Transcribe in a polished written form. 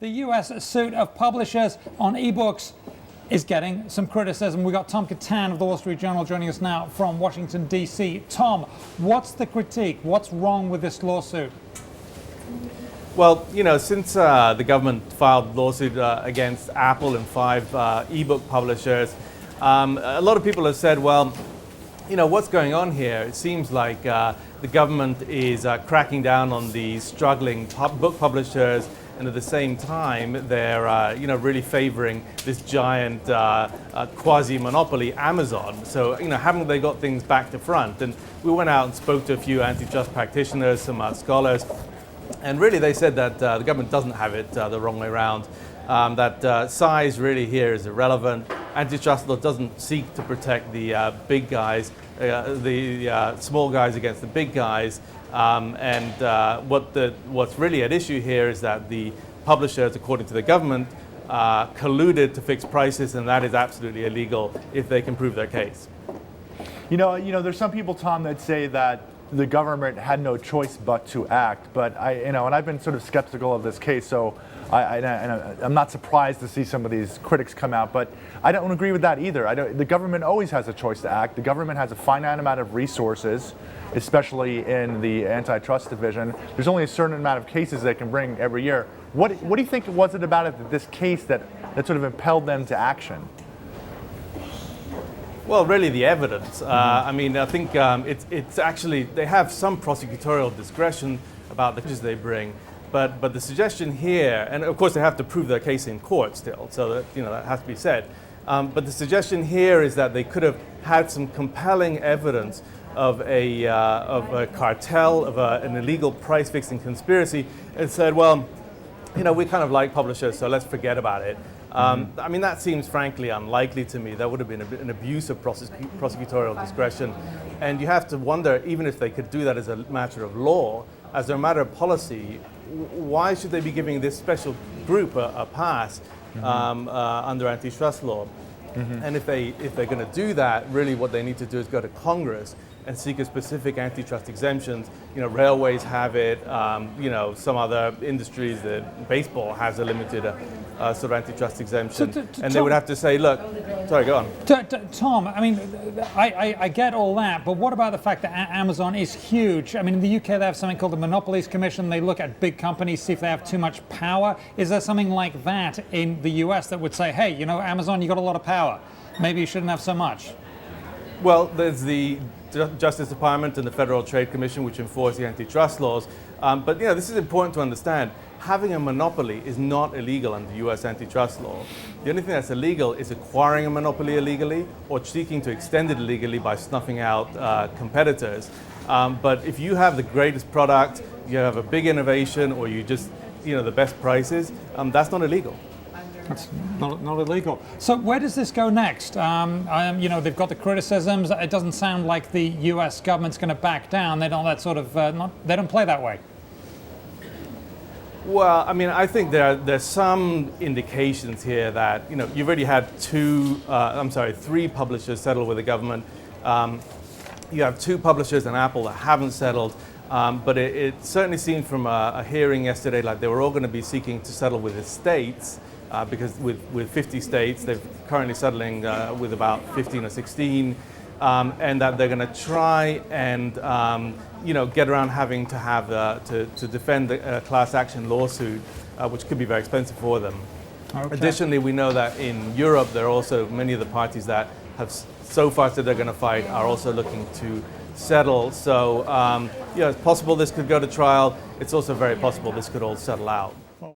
The U.S. suit of publishers on ebooks is getting some criticism. We've got Tom Catan of the Wall Street Journal joining us now from Washington, D.C. Tom, what's the critique? What's wrong with this lawsuit? Well, since the government filed a lawsuit against Apple and 5 ebook publishers, a lot of people have said, well, what's going on here? It seems like the government is cracking down on the struggling book publishers, and at the same time, they're really favoring this giant quasi-monopoly, Amazon. So, haven't they got things back to front? And we went out and spoke to a few antitrust practitioners, some scholars, and really they said that the government doesn't have it the wrong way around, that size really here is irrelevant. Antitrust law doesn't seek to protect the big guys, the small guys against the big guys. What's really at issue here is that the publishers, according to the government, colluded to fix prices, and that is absolutely illegal if they can prove their case. There's some people, Tom, that say that the government had no choice but to act. But and I've been sort of skeptical of this case, so I'm not surprised to see some of these critics come out. But I don't agree with that either. The government always has a choice to act. The government has a finite amount of resources, especially in the antitrust division. There's only a certain amount of cases they can bring every year. What do you think was it about this case that sort of impelled them to action? Well, really the evidence. I think it's actually, they have some prosecutorial discretion about the cases they bring, but the suggestion here, and of course they have to prove their case in court still, so that that has to be said. But the suggestion here is that they could have had some compelling evidence of a cartel, of an illegal price fixing conspiracy, and said, well, we kind of like publishers, so let's forget about it. That seems frankly unlikely to me. That would have been an abuse of prosecutorial discretion. And you have to wonder, even if they could do that as a matter of law, as a matter of policy, why should they be giving this special group a pass under antitrust law? And if they're going to do that, really what they need to do is go to Congress and seek a specific antitrust exemptions. Railways have it, some other industries, baseball has a limited sort of antitrust exemption. And they would have to say, look, sorry, go on. Tom, I get all that, but what about the fact that Amazon is huge? In the UK they have something called the Monopolies Commission. They look at big companies, see if they have too much power. Is there something like that in the US that would say, hey, Amazon, you got a lot of power. Maybe you shouldn't have so much? Well, there's the Justice Department and the Federal Trade Commission, which enforce the antitrust laws. But this is important to understand. Having a monopoly is not illegal under U.S. antitrust law. The only thing that's illegal is acquiring a monopoly illegally or seeking to extend it illegally by snuffing out competitors. But if you have the greatest product, you have a big innovation, or you just, the best prices, that's not illegal. That's not illegal. So where does this go next? They've got the criticisms. It doesn't sound like the U.S. government's going to back down. They don't they don't play that way. Well, I think there's some indications here that you've already had 3 publishers settle with the government. You have 2 publishers and Apple that haven't settled. But it certainly seemed from a hearing yesterday like they were all going to be seeking to settle with the states. Because with 50 states, they're currently settling with about 15 or 16, and that they're going to try and get around having to have to defend a class action lawsuit, which could be very expensive for them. Okay. Additionally, we know that in Europe, there are also many of the parties that have so far said they're going to fight are also looking to settle. So it's possible this could go to trial. It's also very possible this could all settle out.